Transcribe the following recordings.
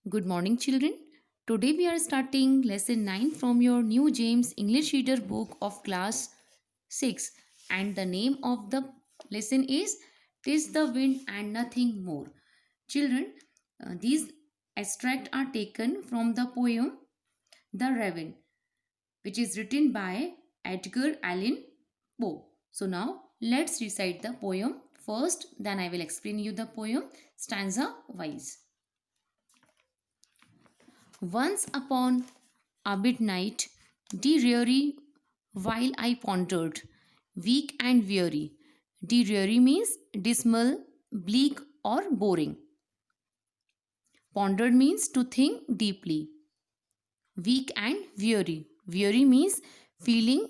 Good morning, children. Today we are starting lesson 9 from your new James English Reader book of class 6. And the name of the lesson is "'Tis the Wind and Nothing More." Children, these extracts are taken from the poem The Raven, which is written by Edgar Allan Poe. So now let's recite the poem first, then I will explain you the poem stanza wise. Once upon a midnight, dreary, while I pondered, weak and weary. Dreary means dismal, bleak, or boring. Pondered means to think deeply. Weak and weary. Weary means feeling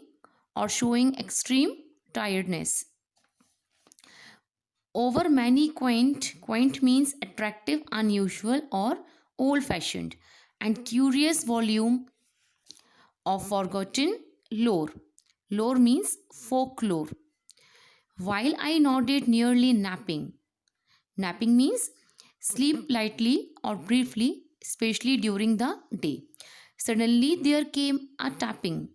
or showing extreme tiredness. Over many quaint means attractive, unusual, or old fashioned, and curious volume of forgotten lore. Lore means folklore. While I nodded, nearly napping. Napping means sleep lightly or briefly, especially during the day. Suddenly there came a tapping,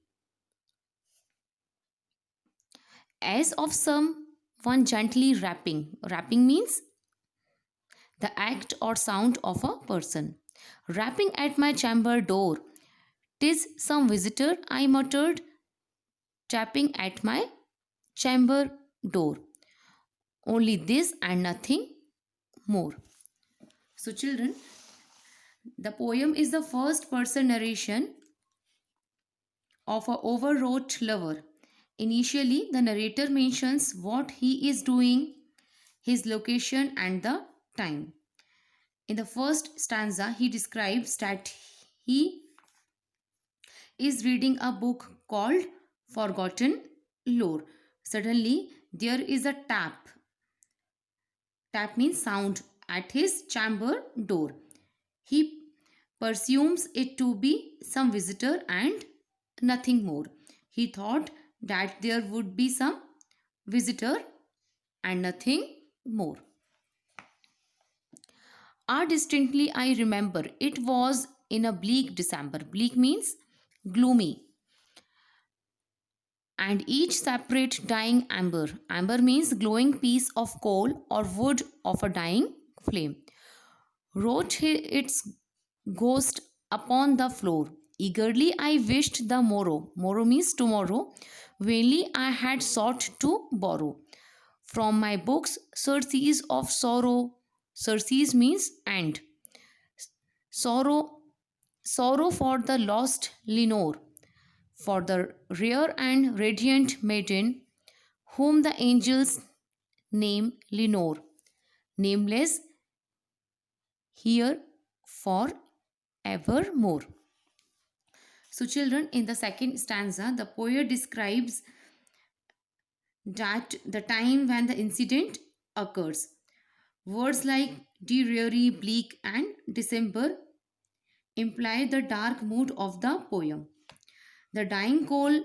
as of someone gently rapping. Rapping means the act or sound of a person. Rapping at my chamber door. "'Tis some visitor," I muttered, tapping at my chamber door. Only this and nothing more. So, children, the poem is the first person narration of a overwrought lover. Initially, the narrator mentions what he is doing, his location, and the time. In the first stanza, he describes that he is reading a book called Forgotten Lore. Suddenly, there is a tap. Tap means sound at his chamber door. He presumes it to be some visitor and nothing more. He thought that there would be some visitor and nothing more. Distinctly, I remember it was in a bleak December. Bleak means gloomy, and each separate dying ember. Ember means glowing piece of coal or wood of a dying flame. Wrote its ghost upon the floor. Eagerly I wished the morrow. Morrow means tomorrow. Vainly I had sought to borrow from my books surcease of sorrow. Surcease means end. Sorrow, sorrow for the lost Lenore, for the rare and radiant maiden whom the angels name Lenore, nameless here for evermore. So, children, in the second stanza, the poet describes that the time when the incident occurs. Words like dreary, bleak, and December imply the dark mood of the poem. The dying coal,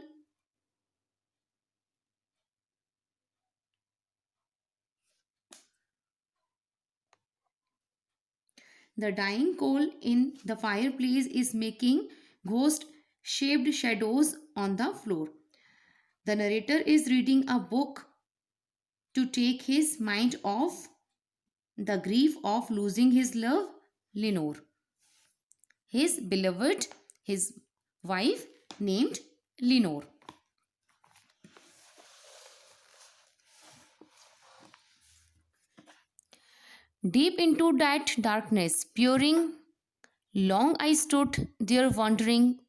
the dying coal in the fireplace is making ghost shaped shadows on the floor. The narrator is reading a book to take his mind off the grief of losing his love, Lenore, his beloved, his wife named Lenore. Deep into that darkness, peering, long I stood there wondering,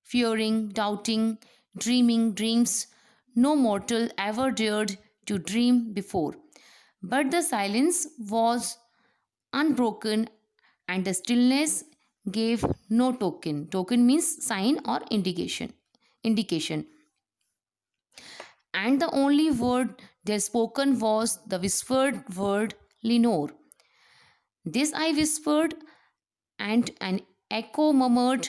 fearing, doubting, dreaming dreams no mortal ever dared to dream before. But the silence was unbroken and the stillness gave no token. Token means sign or indication. Indication. And the only word there spoken was the whispered word Lenore. This I whispered, and an echo murmured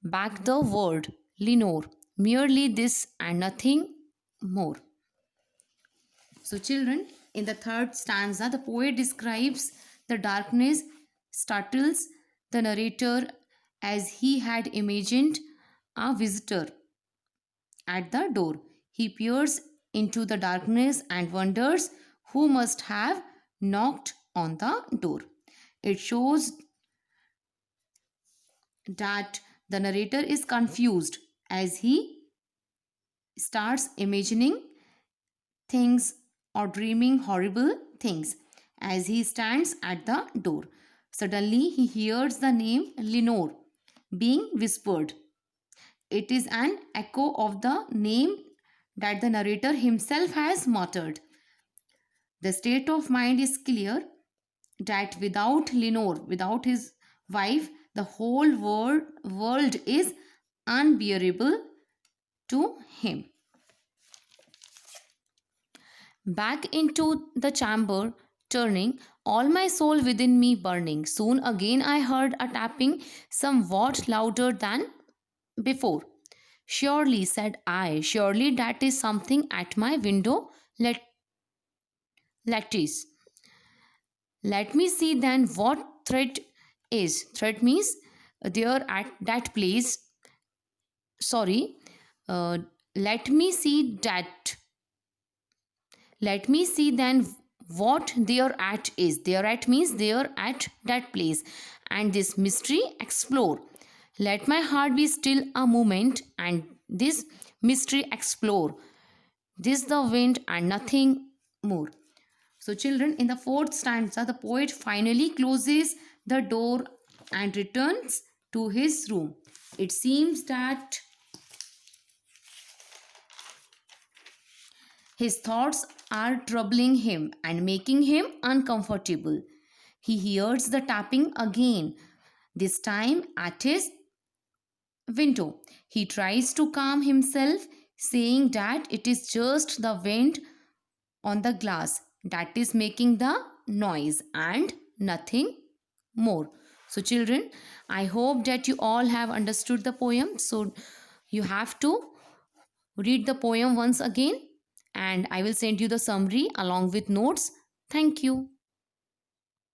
back the word Lenore. Merely this and nothing more. So, children, in the third stanza, the poet describes the darkness startles the narrator as he had imagined a visitor at the door. He peers into the darkness and wonders who must have knocked on the door. It shows that the narrator is confused as he starts imagining things or dreaming horrible things as he stands at the door. Suddenly, he hears the name Lenore being whispered. It is an echo of the name that the narrator himself has muttered. The state of mind is clear that without Lenore, without his wife, the whole world is unbearable to him. Back into the chamber, turning, all my soul within me burning. Soon again I heard a tapping somewhat louder than before. Surely, said I, surely that is something at my window. Lattice. Let me see then what threat is. Threat means there at that place. Sorry. Uh, let me see that. Let me see then what there at is. There at means there at that place. And this mystery explore. Let my heart be still a moment and this mystery explore. This the wind and nothing more. So, children, in the fourth stanza, the poet finally closes the door and returns to his room. It seems that his thoughts are troubling him and making him uncomfortable. He hears the tapping again, this time at his window. He tries to calm himself, saying that it is just the wind on the glass that is making the noise and nothing more. So, children, I hope that you all have understood the poem. So, you have to read the poem once again, and I will send you the summary along with notes. Thank you.